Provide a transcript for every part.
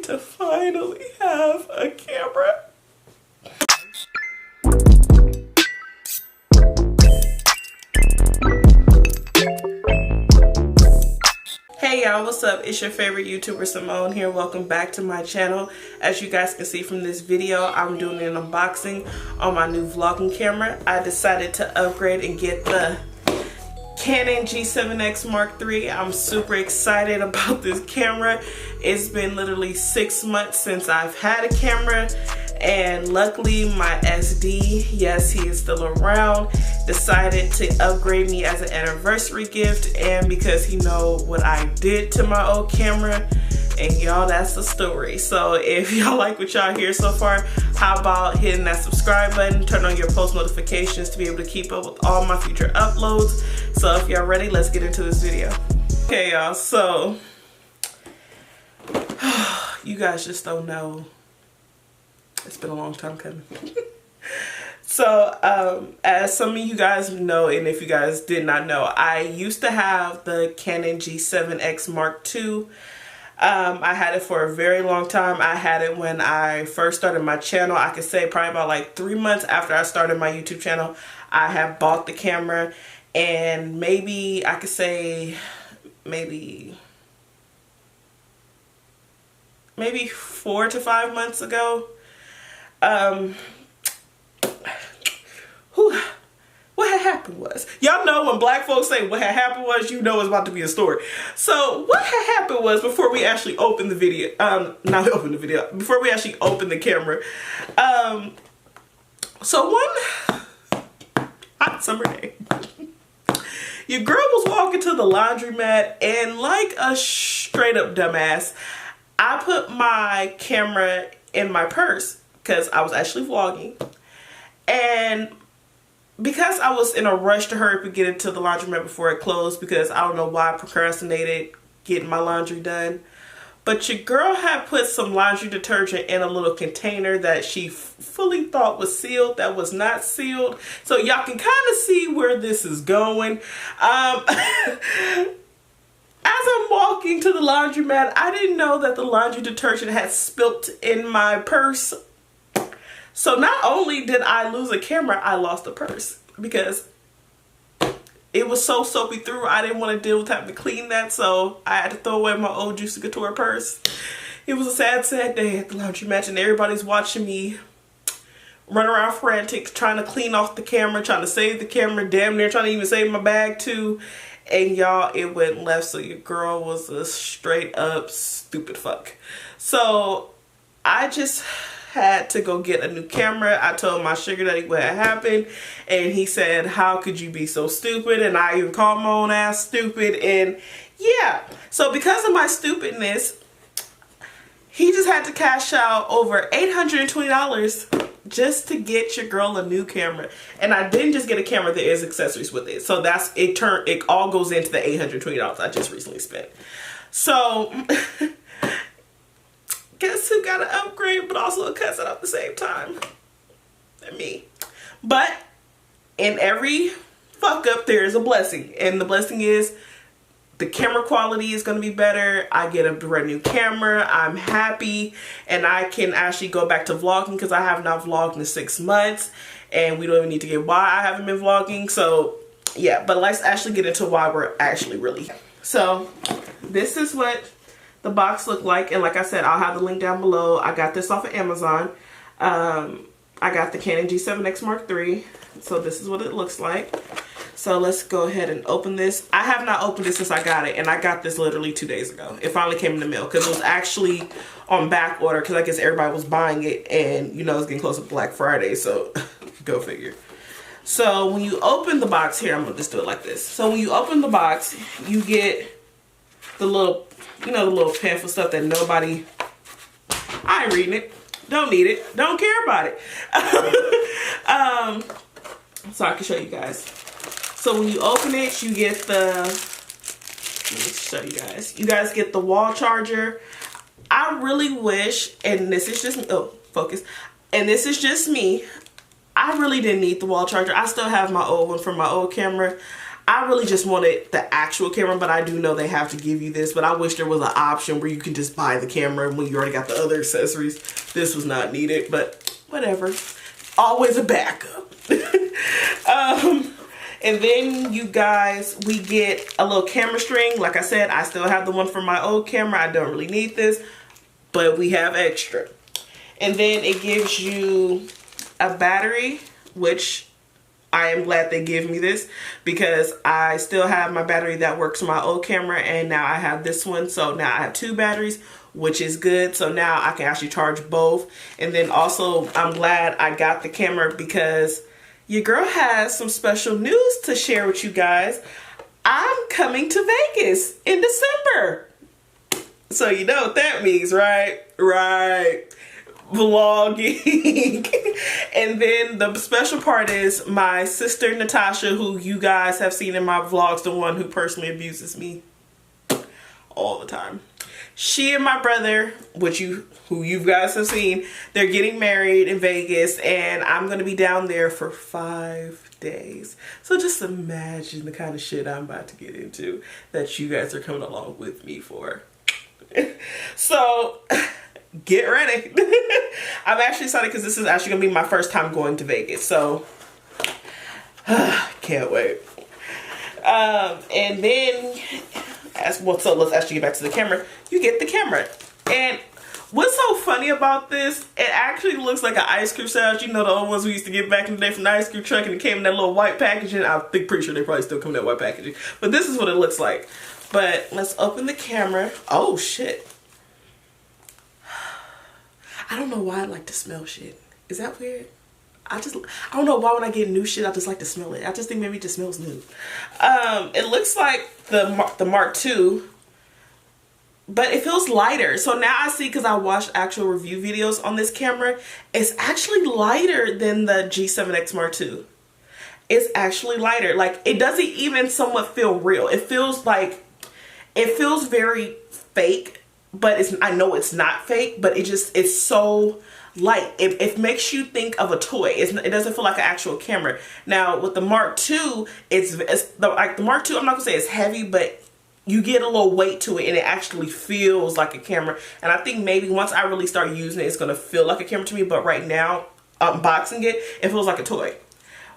to finally have a camera. Hey y'all, what's up? It's your favorite YouTuber Simone here. Welcome back to my channel. As you guys can see from this video, I'm doing an unboxing on my new vlogging camera. I decided to upgrade and get the Canon G7X Mark III. I'm super excited about this camera. It's been literally 6 months since I've had a camera, and luckily my SD, yes, he is still around, decided to upgrade me as an anniversary gift, and because he know what I did to my old camera. And y'all, that's the story. So if y'all like what y'all hear so far, how about hitting that subscribe button, turn on your post notifications to be able to keep up with all my future uploads. So if y'all ready, let's get into this video. Okay y'all, so you guys just don't know. It's been a long time coming. So as some of you guys know, and if you guys did not know, I used to have the Canon G7X Mark II. I had it for a very long time. I had it when I first started my channel. I could say probably about like 3 months after I started my YouTube channel, I had bought the camera, and maybe I could say maybe 4 to 5 months ago, what had happened was, y'all know when black folks say what had happened was, you know it's about to be a story. So what had happened was, before we actually opened the video, before we actually opened the camera, so one hot summer day, your girl was walking to the laundromat, and like a straight up dumbass, I put my camera in my purse because I was actually vlogging, and because I was in a rush to hurry up and get into the laundromat before it closed, because I don't know why I procrastinated getting my laundry done, but your girl had put some laundry detergent in a little container that she fully thought was sealed, that was not sealed. So y'all can kind of see where this is going. As I'm walking to the laundromat, I didn't know that the laundry detergent had spilt in my purse. So not only did I lose a camera, I lost a purse, because it was so soapy through. I didn't want to deal with having to clean that, so I had to throw away my old Juicy Couture purse. It was a sad, sad day at the laundromat, and everybody's watching me run around frantic, trying to clean off the camera, trying to save the camera, damn near trying to even save my bag too. And y'all, it went left, so your girl was a straight up stupid fuck. So I just had to go get a new camera. I told my sugar daddy what had happened, and he said, how could you be so stupid? And I even called my own ass stupid. And yeah, so because of my stupidness, he just had to cash out over $820 just to get your girl a new camera. And I didn't just get a camera, there is accessories with it. So that's it, it all goes into the $820 I just recently spent. So guess who got an upgrade but also a cousin at the same time? Me. But in every fuck up there is a blessing, and the blessing is the camera quality is going to be better. I get a brand new camera. I'm happy, and I can actually go back to vlogging, because I have not vlogged in 6 months, and we don't even need to get why I haven't been vlogging. So yeah, but let's actually get into why we're actually really. So this is what the box looked like, and like I said, I'll have the link down below. I got this off of Amazon. I got the Canon G7X Mark III, so this is what it looks like. So let's go ahead and open this. I have not opened it since I got it, and I got this literally 2 days ago. It finally came in the mail, because it was actually on back order, because I guess everybody was buying it, and you know it's getting close to Black Friday, so go figure. So when you open the box, here, I'm gonna just do it like this. So when you open the box, you get the little, you know, the little pamphlet stuff that nobody, I ain't reading it, don't need it, don't care about it. So I can show you guys. So when you open it, you get the, let me show you guys. You guys get the wall charger. I really wish, and this is just, oh, focus. And this is just me. I really didn't need the wall charger. I still have my old one from my old camera. I really just wanted the actual camera, but I do know they have to give you this, but I wish there was an option where you can just buy the camera when you already got the other accessories. This was not needed, but whatever. Always a backup. And then you guys, we get a little camera string. Like I said, I still have the one from my old camera. I don't really need this, but we have extra. And then it gives you a battery, which I am glad they give me this because I still have my battery that works on my old camera, and now I have this one. So now I have 2 batteries, which is good. So now I can actually charge both. And then also I'm glad I got the camera because your girl has some special news to share with you guys. I'm coming to Vegas in December. So you know what that means, right? Right. Vlogging. And then the special part is my sister Natasha, who you guys have seen in my vlogs, the one who personally abuses me all the time. She and my brother, who you guys have seen, they're getting married in Vegas, and I'm gonna be down there for 5 days. So just imagine the kind of shit I'm about to get into that you guys are coming along with me for. So get ready. I'm actually excited because this is actually gonna be my first time going to Vegas, so can't wait. And then so let's actually get back to the camera. You get the camera, and what's so funny about this, it actually looks like an ice cream sandwich. You know, the old ones we used to get back in the day from the ice cream truck, and it came in that little white packaging. Pretty sure they probably still come in that white packaging, but this is what it looks like. But let's open the camera. Oh shit, I don't know why I like to smell shit. Is that weird? I don't know why when I get new shit I just like to smell it. I just think maybe it just smells new. It looks like the Mark II, but it feels lighter. So now I see, because I watched actual review videos on this camera, it's actually lighter than the G7X Mark II. It's actually lighter. Like, it doesn't even somewhat feel real. It feels very fake, but I know it's not fake, but it's so light. It makes you think of a toy. It doesn't feel like an actual camera. Now with the Mark II, like the Mark II, I'm not gonna say it's heavy, but you get a little weight to it, and it actually feels like a camera. And I think maybe once I really start using it, it's gonna feel like a camera to me. But right now, unboxing it feels like a toy.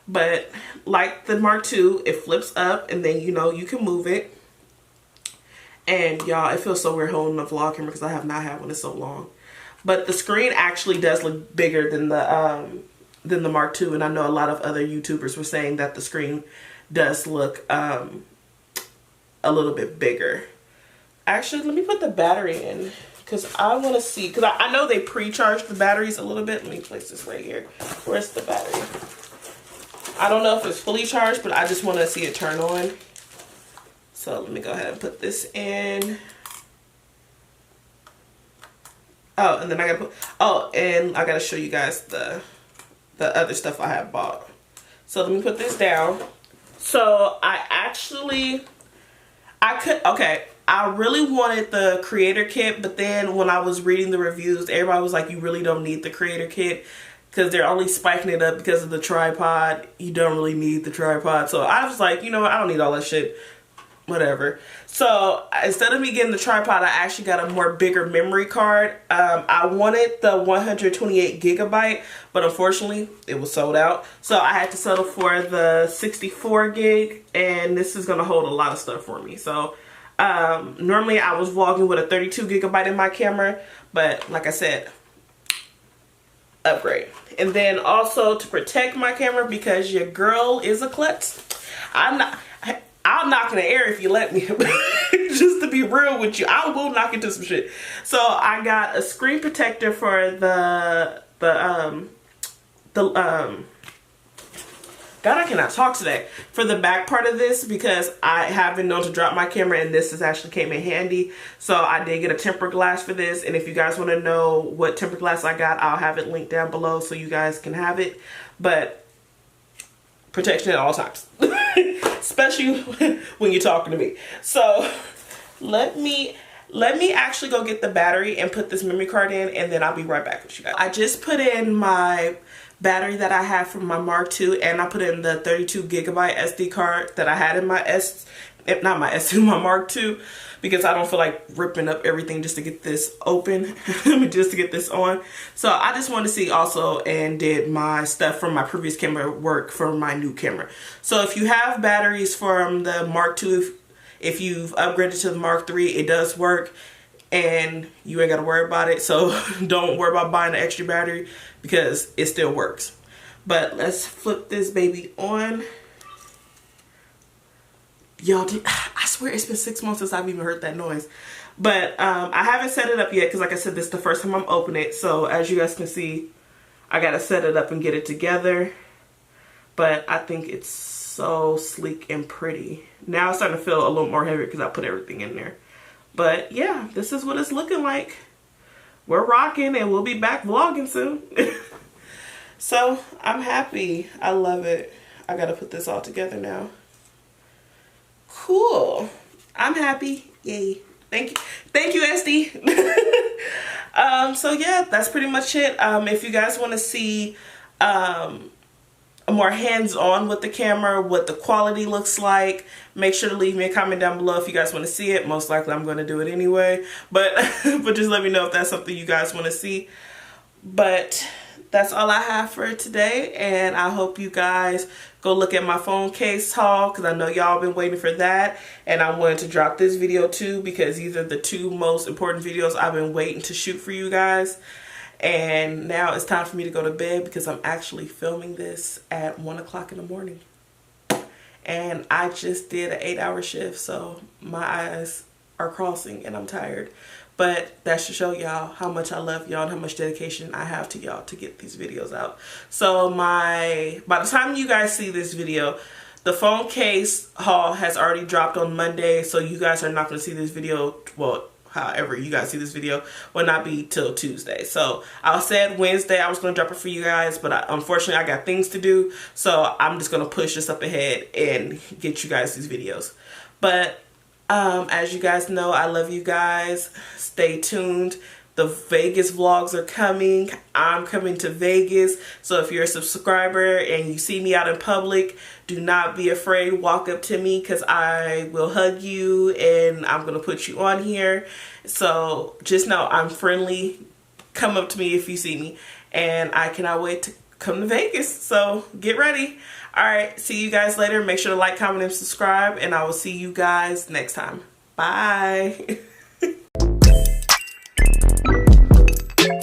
But like the Mark II, it flips up, and then you can move it. And y'all, it feels so weird holding a vlog camera because I have not had one in so long. But the screen actually does look bigger than the Mark II, and I know a lot of other YouTubers were saying that the screen does look a little bit bigger. Actually, let me put the battery in because I want to see, because I know they pre-charged the batteries a little bit. Let me place this right here. Where's the battery? I don't know if it's fully charged, but I just want to see it turn on. So let me go ahead and put this in. Oh, and then I gotta show you guys the other stuff I have bought. So let me put this down. So I really wanted the creator kit, but then when I was reading the reviews, everybody was like, you really don't need the creator kit because they're only spiking it up because of the tripod. You don't really need the tripod. So I was like, you know what, I don't need all that shit. Whatever. So instead of me getting the tripod, I actually got a more bigger memory card. I wanted the 128 gigabyte, but unfortunately it was sold out. So I had to settle for the 64 gig, and this is going to hold a lot of stuff for me. So normally I was vlogging with a 32 gigabyte in my camera, but like I said, upgrade. And then also to protect my camera, because your girl is a klutz, I'll knock in the air if you let me. Just to be real with you, I will knock into some shit. So I got a screen protector for God, I cannot talk today. For the back part of this, because I have been known to drop my camera, and this actually came in handy. So I did get a tempered glass for this, and if you guys want to know what tempered glass I got, I'll have it linked down below so you guys can have it. But protection at all times. Especially when you're talking to me. So let me let me actually go get the battery and put this memory card in, and then I'll be right back with you guys. I just put in my battery that I have from my Mark II, and I put in the 32GB SD card that I had in my my Mark II, because I don't feel like ripping up everything just to get this open, just to get this on. So I just want to see also, and did my stuff from my previous camera work for my new camera. So if you have batteries from the Mark II, if you've upgraded to the Mark III, it does work and you ain't got to worry about it. So don't worry about buying an extra battery because it still works. But let's flip this baby on. Y'all, I swear it's been 6 months since I've even heard that noise. But I haven't set it up yet because, like I said, this is the first time I'm opening it. So as you guys can see, I got to set it up and get it together. But I think it's so sleek and pretty. Now it's starting to feel a little more heavy because I put everything in there. But yeah, this is what it's looking like. We're rocking, and we'll be back vlogging soon. So I'm happy. I love it. I got to put this all together now. Cool. I'm happy. Yay. Thank you SD. So yeah, that's pretty much it. If you guys want to see more hands-on with the camera, what the quality looks like, make sure to leave me a comment down below if you guys want to see it. Most likely I'm going to do it anyway, but but just let me know if that's something you guys want to see. But that's all I have for today, and I hope you guys go look at my phone case haul, because I know y'all been waiting for that, and I wanted to drop this video too because these are the two most important videos I've been waiting to shoot for you guys. And now it's time for me to go to bed because I'm actually filming this at 1 o'clock in the morning. And I just did an 8-hour shift, so my eyes are crossing and I'm tired. But that should show y'all how much I love y'all and how much dedication I have to y'all to get these videos out. So by the time you guys see this video, the phone case haul has already dropped on Monday, so you guys are not going to see this video, well, however you guys see this video, will not be till Tuesday. So I said Wednesday I was going to drop it for you guys, but unfortunately I got things to do, so I'm just going to push this up ahead and get you guys these videos. But as you guys know, I love you guys. Stay tuned. The Vegas vlogs are coming. I'm coming to Vegas. So if you're a subscriber and you see me out in public, do not be afraid. Walk up to me because I will hug you and I'm going to put you on here. So just know I'm friendly. Come up to me if you see me. And I cannot wait to come to Vegas. So get ready. Alright, see you guys later. Make sure to like, comment, and subscribe. And I will see you guys next time. Bye.